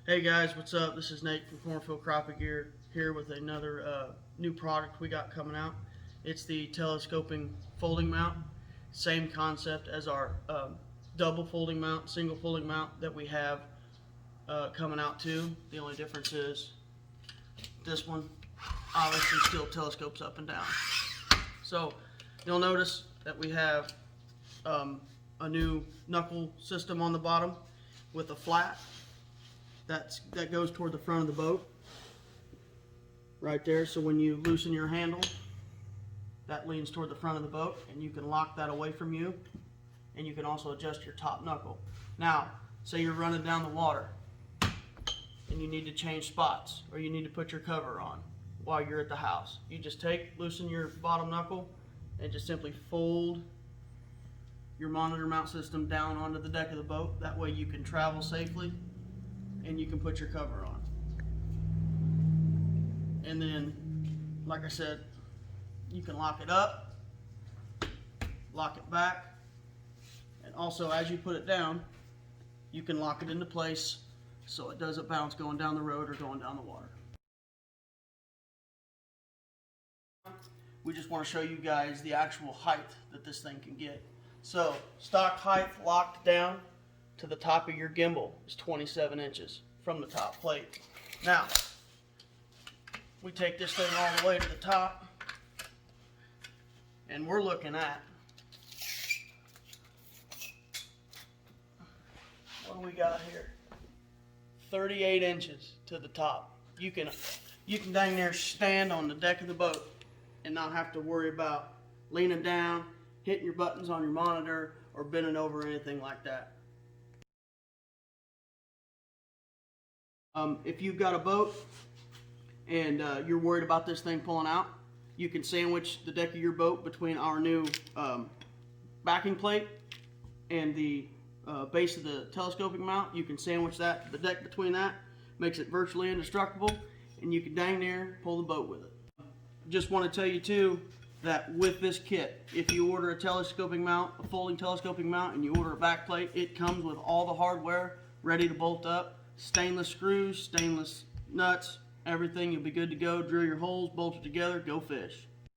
Hey guys, what's up? This is Nate from Cornfield Crappie Gear here with another new product we got coming out. It's the telescoping folding mount. Same concept as our double folding mount, single folding mount that we have coming out too. The only difference is this one obviously still telescopes up and down. So you'll notice that we have a new knuckle system on the bottom with a flat. That goes toward the front of the boat right there. So when you loosen your handle, that leans toward the front of the boat, and you can lock that away from you, and you can also adjust your top knuckle. Now say you're running down the water and you need to change spots, or you need to put your cover on while you're at the house. You just loosen your bottom knuckle and just simply fold your monitor mount system down onto the deck of the boat. That way you can travel safely and you can put your cover on. And then, like I said, you can lock it up, lock it back, and also as you put it down, you can lock it into place so it doesn't bounce going down the road or going down the water. We just want to show you guys the actual height that this thing can get. So, stock height locked down to the top of your gimbal is 27 inches from the top plate. Now, we take this thing all the way to the top, and we're looking at, what do we got here? 38 inches to the top. You can dang near stand on the deck of the boat and not have to worry about leaning down, hitting your buttons on your monitor, or bending over or anything like that. If you've got a boat and you're worried about this thing pulling out, you can sandwich the deck of your boat between our new backing plate and the base of the telescoping mount. You can sandwich the deck between that, makes it virtually indestructible, and you can dang near pull the boat with it. Just want to tell you too that with this kit, if you order a telescoping mount, a folding telescoping mount, and you order a back plate, it comes with all the hardware ready to bolt up. Stainless screws, stainless nuts, everything. You'll be good to go. Drill your holes, bolt it together, go fish.